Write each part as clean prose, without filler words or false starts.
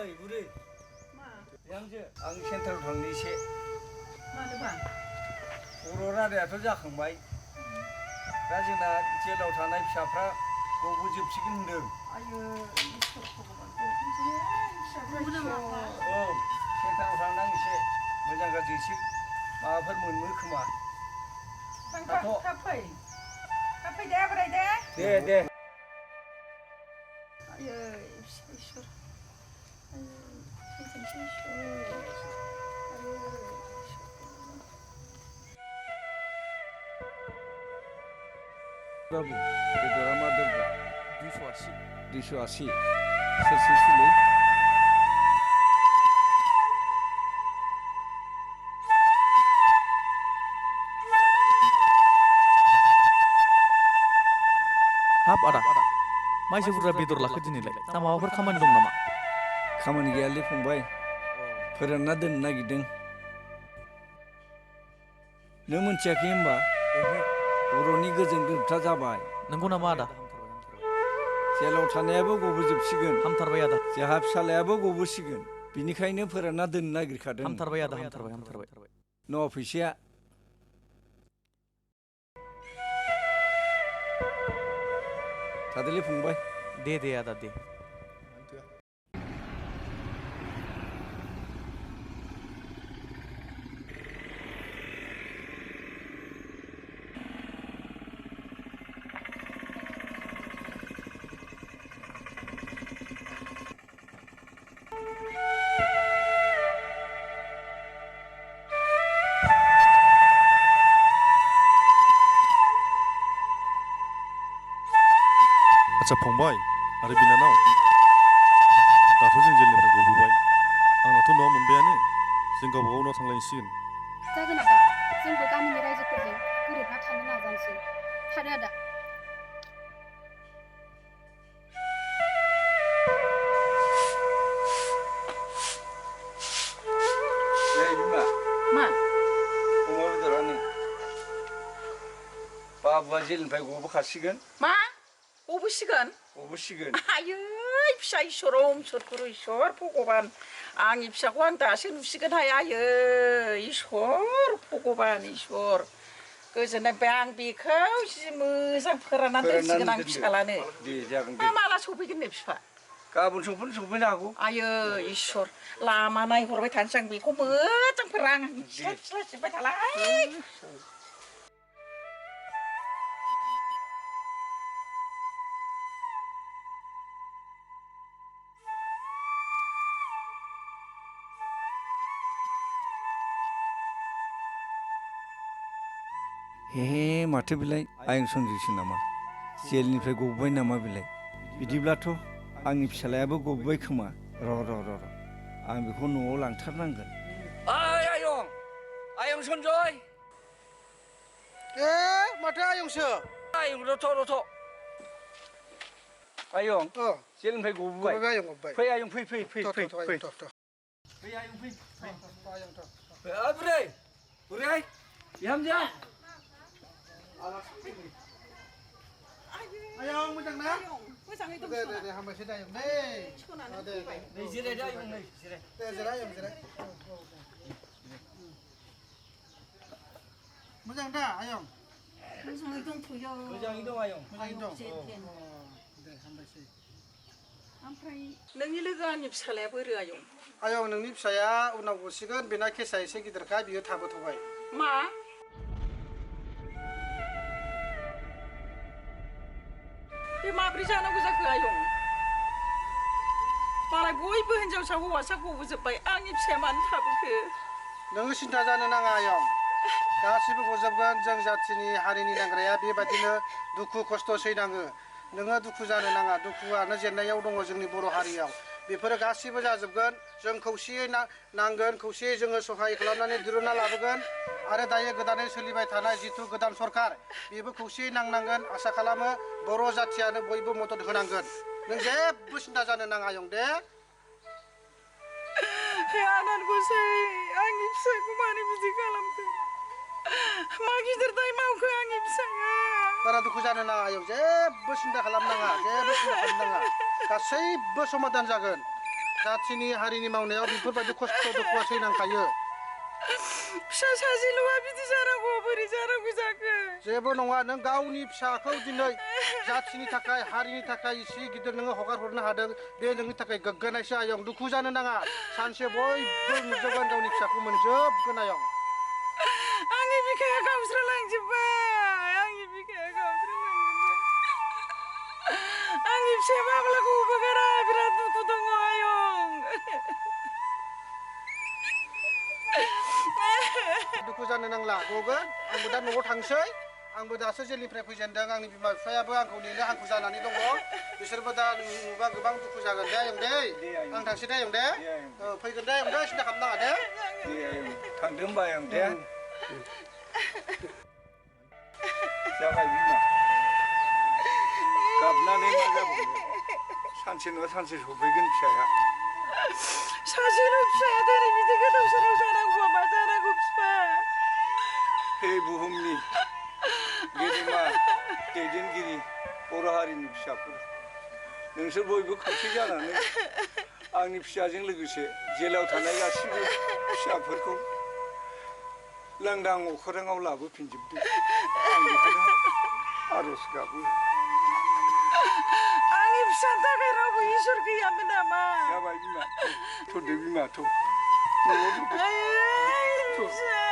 ओइ बुरै मा बिहामजो आं सेन्टाराव थांनो एसे मानोबा बर' रादायाथ' जाखांबाय दा जोंना जेलाव थानाय फिसाफ्रा गबोजोबसिगोन होनदों आयो इसोर भगबान फिसाफ्रा औ सेन्टाराव थांनो आं एसे मोजां गाज्रि एसे माबाफोर मोननो खोमा थाब फै दे बोराय दे दे आयो इसोर थैथोंसै इसोर बाबु बेदरा मा दरब्रा 280 280 सेरसे सुलै हाब आदा माइसो बुरजा बेदर लाखो दिनैलाय ना माबाफोर खामानि दं नामा खामानि गैयालै फंबाय फोरानना दोननो नागिरदों नों मोनथियाखै होनबा बर'नि गोजोन गोरोबथा जाबाय नंगौ नामा आदा जेलाव थानायाबो गबोजोबसिगोन हामथारबाय आदा जोंहा फिसालायाबो गबोसिगोन बिनिखायनो फोरानना दोननो नागिरखादों हामथारबाय आदा हामथारबाय न' फैसाया थादोलै फंबाय दे आदा दे आच्छा फंबाय आरो बिनानाव दाथ' जों जेलनिफ्राय गबोबाय आंनाथ' न'आ मोनबायानो जों गावबागाव न'आव थांलायसिगोन जागोन आदा जोंबो गामिनि रायजोफोरजों गोरोबना थानो नाजानोसै थारो आदा मा अमा बेदरा नै बाबुआ जेलनिफ्राय गबोखासिगोन मा गबोसिगोन आयै फिसा इसोर सोरगुरु इसोर भगबान आंनि फिसाखौ आं दासो नुसिगोनहाय आयै इसोर भगबान इसोर गोजोननाय आं बेखौ जि मोजां फोराननानै दोनसिगोन आं फिसालानो दे जागोन दे माला सफैगोन नो बिफा गाबोन सफैनो हागौ आयो इसोर लामा नायहरबाय थानोसै आं बेखौ मोजां फोरान सिला सिबबाय थालाय हे माथो बेलाय आयं सन्जिसो नामा जेलनिफ्राय गबोबाय नामा बेलाय बिदिब्लाथ' आंनि फिसालायाबो गबोबाय खोमा र' आं बेखौ न'आव लांथारनांगोन ओइ आयं सन्जय ए माथो आयंसो आयं रथ' आयं जेलनिफ्राय गबोबाय आयं गबोबाय फै आयं फै फै आयं फै बुरै बिहामजो आयं मोजां ना मोजाङै दं दे हामबायसै दे आयं नै जिरायदो आयं नै जिराय दे जिराय आयं जिराय मोजां दा आयं मोजाङै दंथ'यो मोजाङै दं आयं मोजाङै दं दे हामबायसै ओमफ्राय नोंनि लोगो आंनि फिसालाया बोरो आयं नोंनि फिसाया उनाव गसिगोन बेना केसा एसे गिदिरखाय बियो थाबोथ'बाय मा बे माब्रै जानांगौ जाखो आयं मालाय बयबो हिनजावसा हौवासा गबोजोब्बाय आंनि फिसाया मानो थाबोखो नोङो सिन्था जानो नाङा आयं गासिबो गजोबगोन जों जाथिनि हारिनि नांग्राया बेबादिनो दुखु खस्थ' सैनाङो नोङो दुखु जानो नाङा दुखुआनो जेननायाव दङ जोंनि बर' हारियाव बेफोरो गासिबो जाजोबगोन जों खौसेयै नांगोन खौसेयै जोङो सहाय खालामनानै दिरुनना लाबोगोन आरो दायो गोदानै सोलिबाय थानाय जिथु गोदान सरकार बेबो खौसेयै नांनांगोन आसा खालामो बर' जाथियानो बयबो मदद होनांगोन नों जेबो सिन्था जानो नाङा आयं दे आनान गसाइ आंनि फिसाखौ मानो बिदि खालामदों मा गिदिर दाय मावखो आंनि फिसाया बारा दुखु जानो नाङा आयं जेबो सिन्था खालामनाङा जेबो सिन्था खालामनाङा गासैबो समाधान जागोन जाथिनि हारिनि मावनायाव बेफोरबायदि खस्थ' दुखुआ सैनांखायो फिसा सासेल'आ बिदि जानांगौ बोरै जानांगौ जाखो जेबो नङा नों गावनि फिसाखौ दिनै जाथिनि थाखाय हारिनि थाखाय इसे गिदिर नोङो हगार हरनो हादों बे नोंनि थाखाय गोग्गानायसो आयं दुखु जानो नाङा सानसे बयबो नुजोबगोन गावनि फिसाखौ मोनजोबगोन आयं आंनि बिखाया गावस्रालांजोब्बाय आंनि बिखाया गावस्रालांजोब्बाय आंनि फिसाया माब्ला गबोगोन बिराद दुखु दङ आयं दुखु जानो नांला गगोन आंबो दा न'आव थांसै आंबो दासो जेलनिफ्राय फैजेनदों आंनि बिमा बिफायाबो आंखौ नेनो हांखुर जानानै दङ बिसोरबो दा नुबा गोबां दुखु जागोन दे आयं दे आं थांसै दे आयं दे फैगोन दे आयं दे सिन्था खालामनाङा दे थांदों होनबा आयं दे जाबाय बिमा गाबनानै मा जाबावनो सानसे नङा सानसे सफैगोन फिसाया सासेल' फिसाया दिनै बिदि गोदाव सोराव जानांगौबा मा जानांगौ बिफा हे बुहुमनि गेदेमा दैदेनगिरि बर' हारिनि फिसाफोर नोंसोर बयबो खौसे जानानै आंनि फिसाजों लोगोसे जेलाव थानाय गासिबो फिसाफोरखौ लांदां अख्राङाव लाबोफिनजोबदो आं बेखौनो आर'ज गाबो आंनि फिसानि थाखाय रावबो इसोर गैयामोन नामा जाबाय बिमा थ'दो बिमा थ' न'आव फिसा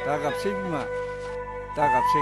दा गाबसै बिमा दा गाबसै